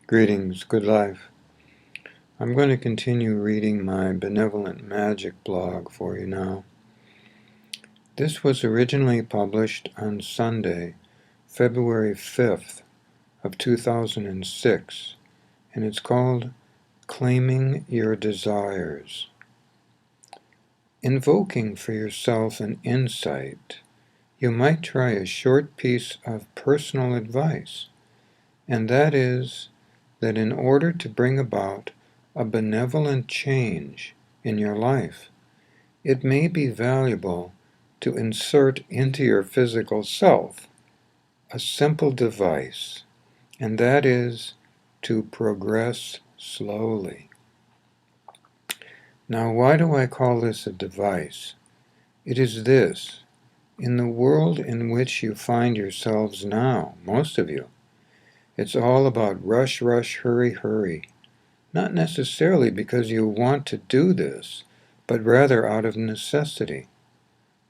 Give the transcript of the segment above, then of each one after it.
Greetings, good life. I'm going to continue reading my Benevolent Magic blog for you now. This was originally published on Sunday, February 5th of 2006, and it's called Claiming Your Desires. Invoking for yourself an insight, you might try a short piece of personal advice, and that is that in order to bring about a benevolent change in your life, it may be valuable to insert into your physical self a simple device, and that is to progress slowly. Now, why do I call this a device? It is this: in the world in which you find yourselves now, most of you, it's all about rush, rush, hurry, hurry. Not necessarily because you want to do this, but rather out of necessity.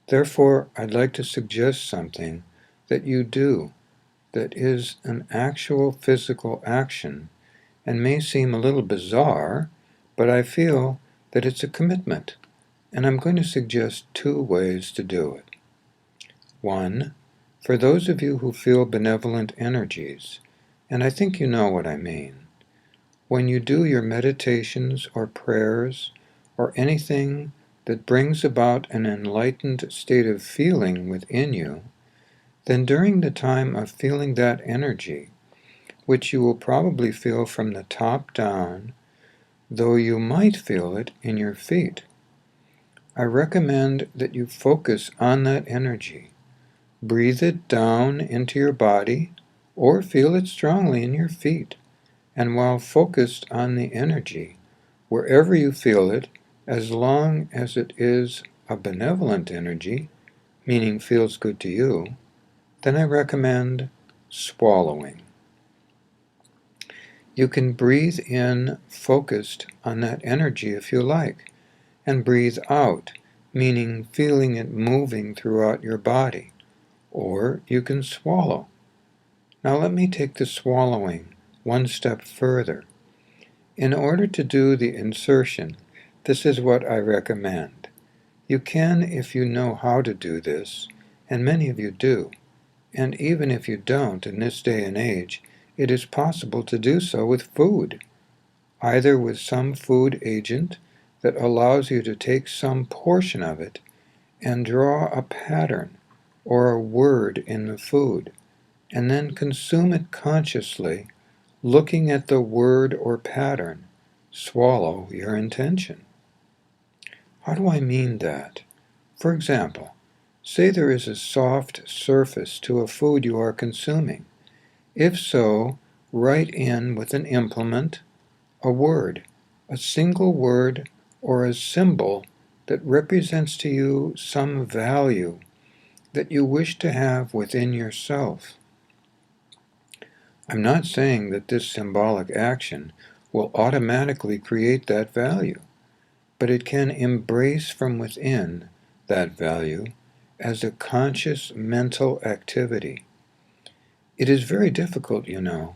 Therefore, I'd like to suggest something that you do that is an actual physical action and may seem a little bizarre, but I feel that it's a commitment, and I'm going to suggest two ways to do it. One, for those of you who feel benevolent energies, and I think you know what I mean. When you do your meditations or prayers or anything that brings about an enlightened state of feeling within you, then during the time of feeling that energy, which you will probably feel from the top down, though you might feel it in your feet, I recommend that you focus on that energy. Breathe it down into your body or feel it strongly in your feet. And while focused on the energy, wherever you feel it, as long as it is a benevolent energy, meaning feels good to you, then I recommend swallowing. You can breathe in focused on that energy if you like, and breathe out, meaning feeling it moving throughout your body, or you can swallow. Now let me take the swallowing one step further. In order to do the insertion, this is what I recommend. You can, if you know how to do this, and many of you do, and even if you don't in this day and age, it is possible to do so with food, either with some food agent that allows you to take some portion of it and draw a pattern or a word in the food, and then consume it consciously, looking at the word or pattern. Swallow your intention. How do I mean that? For example, say there is a soft surface to a food you are consuming. If so, write in with an implement a word, a single word or a symbol that represents to you some value that you wish to have within yourself. I'm not saying that this symbolic action will automatically create that value, but it can embrace from within that value as a conscious mental activity. It is very difficult, you know,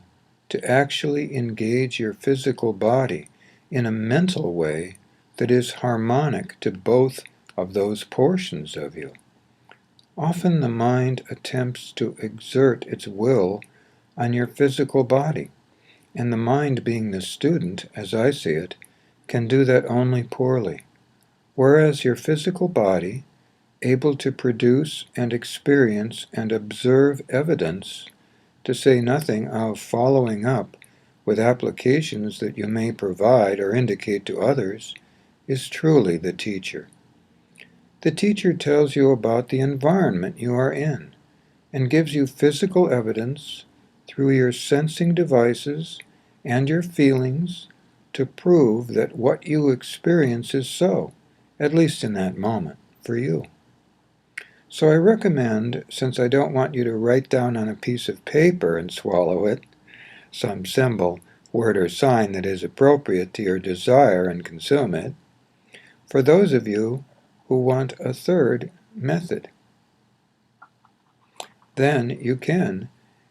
to actually engage your physical body in a mental way that is harmonic to both of those portions of you. Often the mind attempts to exert its will on your physical body, and the mind, being the student, as I see it, can do that only poorly. Whereas your physical body, able to produce and experience and observe evidence, to say nothing of following up with applications that you may provide or indicate to others, is truly the teacher. The teacher tells you about the environment you are in, and gives you physical evidence through your sensing devices and your feelings to prove that what you experience is so, at least in that moment, for you. So I recommend, since I don't want you to write down on a piece of paper and swallow it, some symbol, word, or sign that is appropriate to your desire and consume it, for those of you who want a third method. Then you can,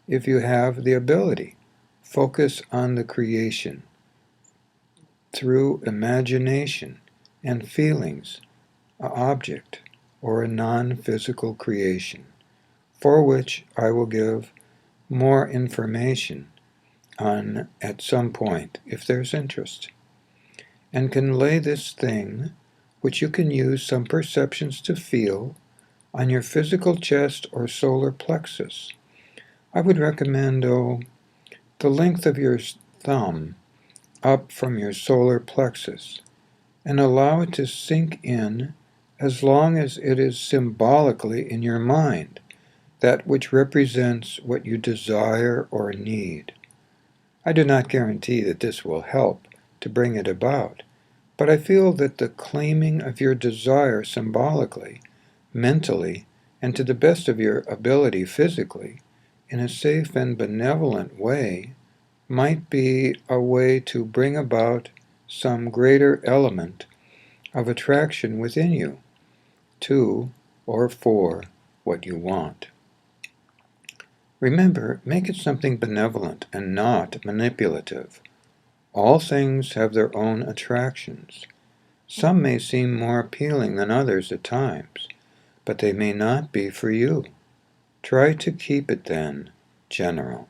if you have the ability, focus on the creation through imagination and feelings, an object or a non-physical creation, for which I will give more information on at some point if there's interest, and can lay this thing, which you can use some perceptions to feel, on your physical chest or solar plexus. I would recommend, the length of your thumb up from your solar plexus, and allow it to sink in as long as it is symbolically in your mind, that which represents what you desire or need. I do not guarantee that this will help to bring it about, but I feel that the claiming of your desire symbolically, mentally, and to the best of your ability physically, in a safe and benevolent way, might be a way to bring about some greater element of attraction within you to or for what you want. Remember, make it something benevolent and not manipulative. All things have their own attractions. Some may seem more appealing than others at times, but they may not be for you. Try to keep it, then, general.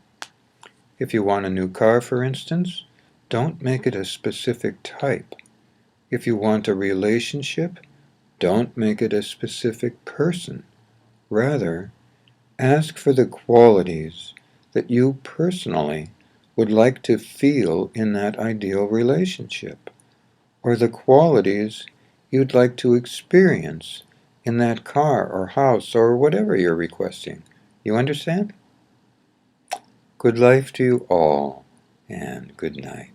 If you want a new car, for instance, don't make it a specific type. If you want a relationship, don't make it a specific person. Rather, ask for the qualities that you personally would like to feel in that ideal relationship, or the qualities you'd like to experience in that car or house or whatever you're requesting. You understand? Good life to you all, and good night.